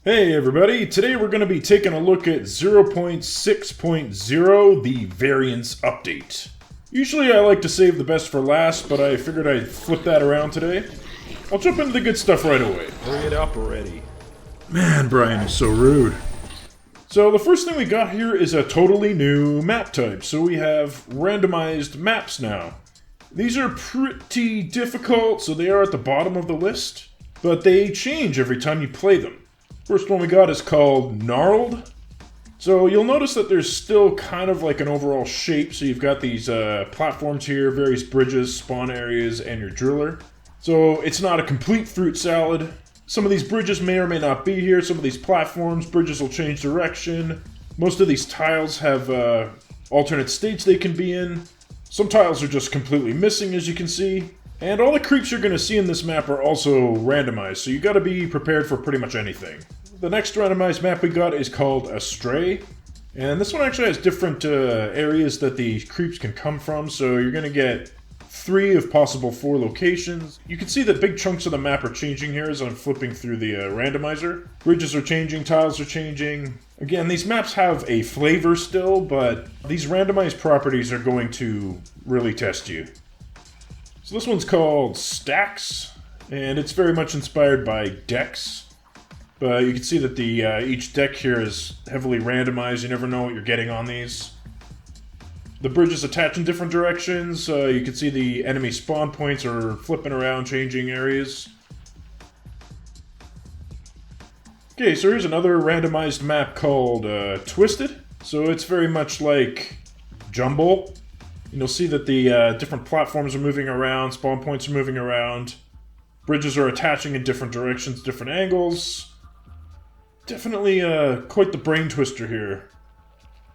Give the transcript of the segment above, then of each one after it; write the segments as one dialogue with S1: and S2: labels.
S1: Hey everybody, today we're going to be taking a look at 0.6.0, the Variance update. Usually I like to save the best for last, but I figured I'd flip that around today. I'll jump into the good stuff right away.
S2: Hurry it up already.
S1: Man, Brian is so rude. So the first thing we got here is a totally new map type. So we have randomized maps now. These are pretty difficult, so they are at the bottom of the list, but they change every time you play them. First one we got is called Gnarled. So you'll notice that there's still kind of like an overall shape. So you've got these platforms here, various bridges, spawn areas, and your driller. So it's not a complete fruit salad. Some of these bridges may or may not be here. Some of these platforms, bridges will change direction. Most of these tiles have alternate states they can be in. Some tiles are just completely missing, as you can see. And all the creeps you're going to see in this map are also randomized, so you got to be prepared for pretty much anything. The next randomized map we got is called Astray, and this one actually has different areas that the creeps can come from, so you're going to get 3 of possible 4 locations. You can see that big chunks of the map are changing here as I'm flipping through the randomizer. Bridges are changing, tiles are changing. Again, these maps have a flavor still, but these randomized properties are going to really test you. So this one's called Stacks, and it's very much inspired by decks. But you can see that the each deck here is heavily randomized. You never know what you're getting on these. The bridges attach in different directions. You can see the enemy spawn points are flipping around, changing areas. Okay, so here's another randomized map called Twisted. So it's very much like Jumble. And you'll see that the different platforms are moving around, spawn points are moving around, bridges are attaching in different directions, different angles. Definitely quite the brain twister here.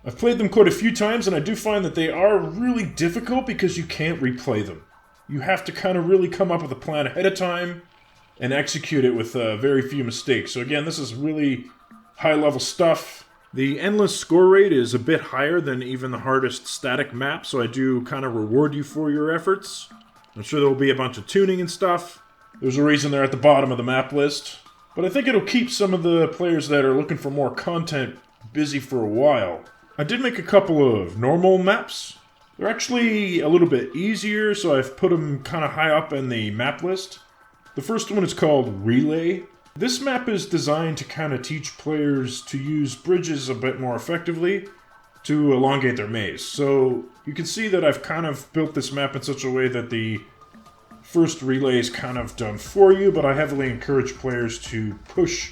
S1: I've played them quite a few times, and I do find that they are really difficult because you can't replay them. You have to kind of really come up with a plan ahead of time and execute it with very few mistakes. So again, this is really high-level stuff. The endless score rate is a bit higher than even the hardest static map, so I do kind of reward you for your efforts. I'm sure there will be a bunch of tuning and stuff. There's a reason they're at the bottom of the map list. But I think it'll keep some of the players that are looking for more content busy for a while. I did make a couple of normal maps. They're actually a little bit easier, so I've put them kind of high up in the map list. The first one is called Relay. This map is designed to kind of teach players to use bridges a bit more effectively to elongate their maze. So you can see that I've kind of built this map in such a way that the first relay is kind of done for you, but I heavily encourage players to push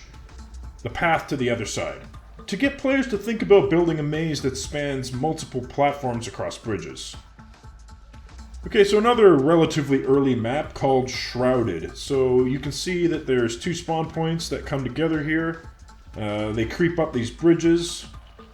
S1: the path to the other side, to get players to think about building a maze that spans multiple platforms across bridges. Okay, so another relatively early map called Shrouded. So you can see that there's 2 spawn points that come together here. They creep up these bridges.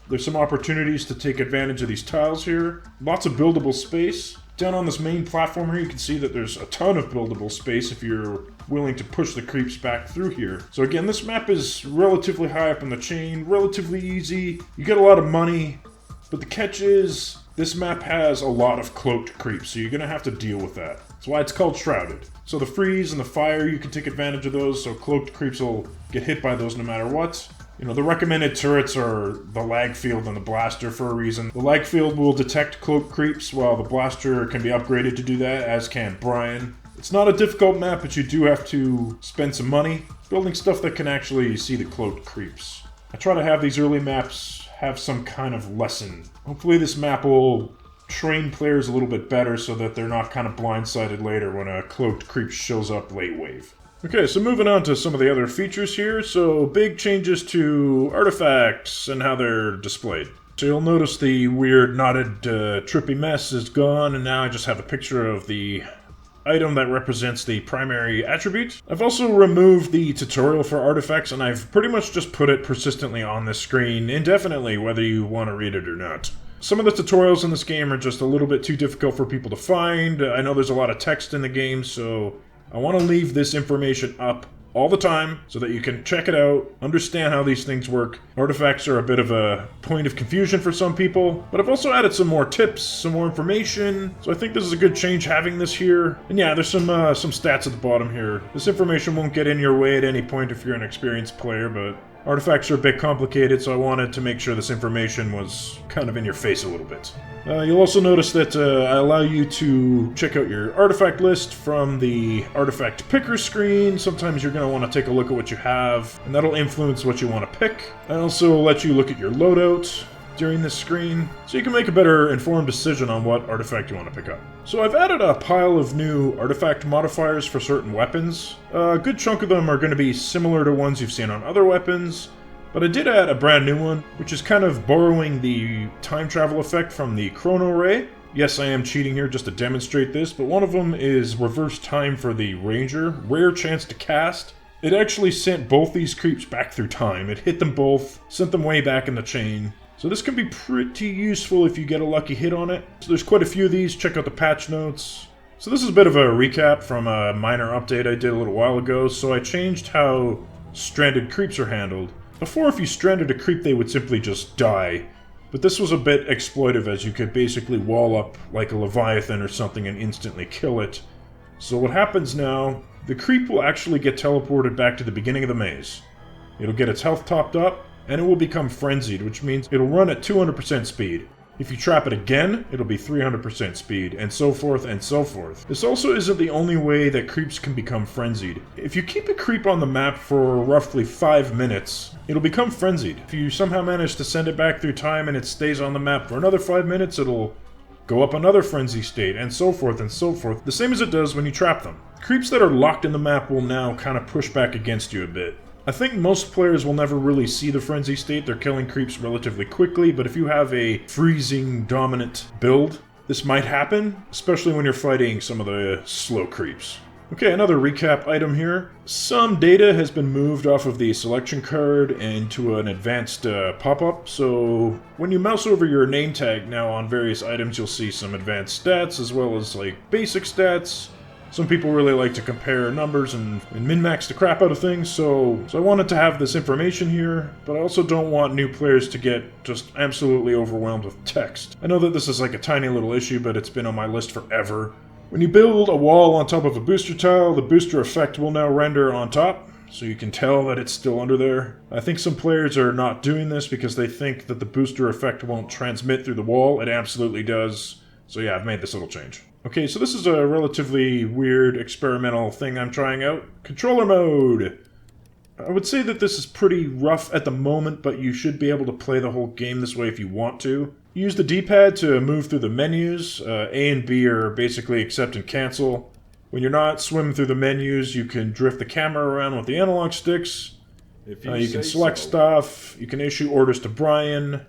S1: There's some opportunities to take advantage of these tiles here. Lots of buildable space. Down on this main platform here, you can see that there's a ton of buildable space if you're willing to push the creeps back through here. So again, this map is relatively high up in the chain, relatively easy. You get a lot of money, but the catch is this map has a lot of cloaked creeps, so you're going to have to deal with that. That's why it's called Shrouded. So the freeze and the fire, you can take advantage of those, so cloaked creeps will get hit by those no matter what. You know, the recommended turrets are the lag field and the blaster for a reason. The lag field will detect cloaked creeps, while the blaster can be upgraded to do that, as can Brian. It's not a difficult map, but you do have to spend some money building stuff that can actually see the cloaked creeps. I try to have these early maps have some kind of lesson. Hopefully this map will train players a little bit better so that they're not kind of blindsided later when a cloaked creep shows up late wave. Okay, so moving on to some of the other features here. So big changes to artifacts and how they're displayed. So you'll notice the weird knotted trippy mess is gone, and now I just have a picture of the item that represents the primary attribute. I've also removed the tutorial for artifacts, and I've pretty much just put it persistently on this screen indefinitely, whether you want to read it or not. Some of the tutorials in this game are just a little bit too difficult for people to find. I know there's a lot of text in the game, so I want to leave this information up all the time so that you can check it out, understand how these things work. Artifacts are a bit of a point of confusion for some people, but I've also added some more tips, some more information, so I think this is a good change having this here. And yeah, there's some stats at the bottom here. This information won't get in your way at any point if you're an experienced player, but Artifacts are a bit complicated, so I wanted to make sure this information was kind of in your face a little bit. You'll also notice that I allow you to check out your artifact list from the artifact picker screen. Sometimes you're going to want to take a look at what you have, and that'll influence what you want to pick. I also let you look at your loadout during this screen, so you can make a better informed decision on what artifact you want to pick up. So I've added a pile of new artifact modifiers for certain weapons. A good chunk of them are going to be similar to ones you've seen on other weapons, but I did add a brand new one, which is kind of borrowing the time travel effect from the Chrono Ray. Yes, I am cheating here just to demonstrate this, but one of them is reverse time for the Ranger, rare chance to cast. It actually sent both these creeps back through time. It hit them both, sent them way back in the chain. So this can be pretty useful if you get a lucky hit on it. So there's quite a few of these. Check out the patch notes. So this is a bit of a recap from a minor update I did a little while ago. So I changed how stranded creeps are handled. Before, if you stranded a creep, they would simply just die. But this was a bit exploitive, as you could basically wall up like a Leviathan or something and instantly kill it. So what happens now, the creep will actually get teleported back to the beginning of the maze. It'll get its health topped up, and it will become Frenzied, which means it'll run at 200% speed. If you trap it again, it'll be 300% speed, and so forth and so forth. This also isn't the only way that creeps can become Frenzied. If you keep a creep on the map for roughly 5 minutes, it'll become Frenzied. If you somehow manage to send it back through time and it stays on the map for another 5 minutes, it'll go up another Frenzy state, and so forth and so forth. The same as it does when you trap them. Creeps that are locked in the map will now kind of push back against you a bit. I think most players will never really see the Frenzy state. They're killing creeps relatively quickly, but if you have a freezing dominant build, this might happen, especially when you're fighting some of the slow creeps. Okay, another recap item here. Some data has been moved off of the selection card into an advanced pop-up, so when you mouse over your name tag now on various items, you'll see some advanced stats as well as like basic stats. Some people really like to compare numbers and min-max the crap out of things, so I wanted to have this information here, but I also don't want new players to get just absolutely overwhelmed with text. I know that this is like a tiny little issue, but it's been on my list forever. When you build a wall on top of a booster tile, the booster effect will now render on top, so you can tell that it's still under there. I think some players are not doing this because they think that the booster effect won't transmit through the wall. It absolutely does. So yeah, I've made this little change. Okay, so this is a relatively weird experimental thing I'm trying out. Controller mode! I would say that this is pretty rough at the moment, but you should be able to play the whole game this way if you want to. Use the D-pad to move through the menus. A and B are basically accept and cancel. When you're not swimming through the menus, you can drift the camera around with the analog sticks. You can select stuff. You can issue orders to Brian.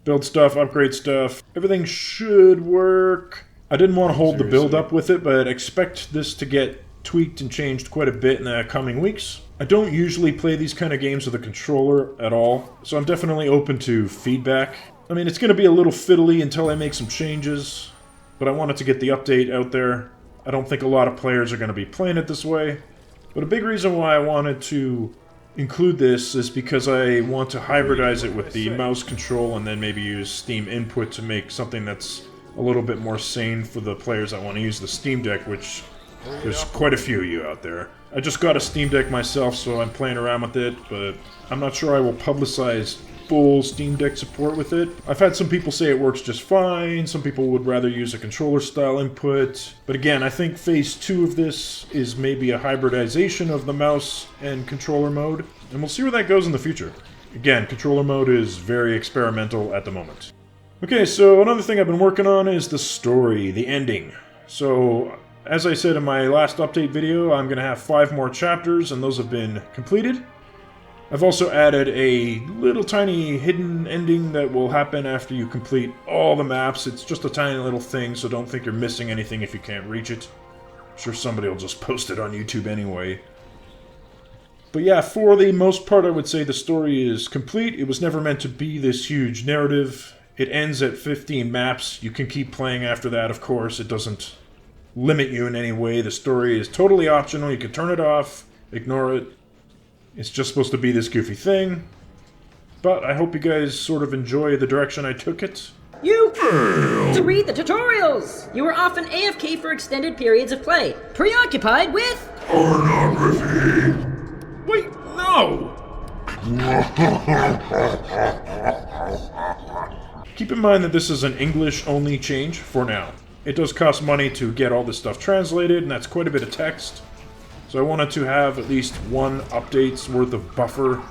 S1: Build stuff, upgrade stuff. Everything should work. I didn't want to hold the build up with it, but expect this to get tweaked and changed quite a bit in the coming weeks. I don't usually play these kind of games with a controller at all, so I'm definitely open to feedback. I mean, it's going to be a little fiddly until I make some changes, but I wanted to get the update out there. I don't think a lot of players are going to be playing it this way, but a big reason why I wanted to include this is because I want to hybridize it with the mouse control and then maybe use Steam input to make something that's a little bit more sane for the players that want to use the Steam Deck, which there's quite a few of you out there. I just got a Steam Deck myself, so I'm playing around with it, but I'm not sure I will publicize full Steam Deck support with it. I've had some people say it works just fine, some people would rather use a controller-style input, but again, I think Phase 2 of this is maybe a hybridization of the mouse and controller mode, and we'll see where that goes in the future. Again, controller mode is very experimental at the moment. Okay, so another thing I've been working on is the story, the ending. So, as I said in my last update video, I'm going to have 5 more chapters, and those have been completed. I've also added a little tiny hidden ending that will happen after you complete all the maps. It's just a tiny little thing, so don't think you're missing anything if you can't reach it. I'm sure somebody will just post it on YouTube anyway. But yeah, for the most part, I would say the story is complete. It was never meant to be this huge narrative. It ends at 15 maps. You can keep playing after that, of course. It doesn't limit you in any way. The story is totally optional. You can turn it off, ignore it. It's just supposed to be this goofy thing. But I hope you guys sort of enjoy the direction I took it.
S2: You to read the tutorials! You were often AFK for extended periods of play, preoccupied with
S3: pornography.
S1: Wait, no! Keep in mind that this is an English-only change for now. It does cost money to get all this stuff translated, and that's quite a bit of text. So I wanted to have at least one update's worth of buffer,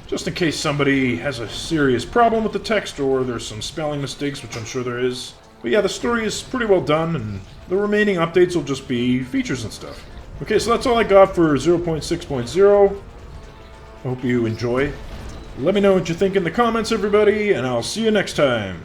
S1: just in case somebody has a serious problem with the text or there's some spelling mistakes, which I'm sure there is. But yeah, the story is pretty well done, and the remaining updates will just be features and stuff. Okay, so that's all I got for 0.6.0. I hope you enjoy. Let me know what you think in the comments, everybody, and I'll see you next time.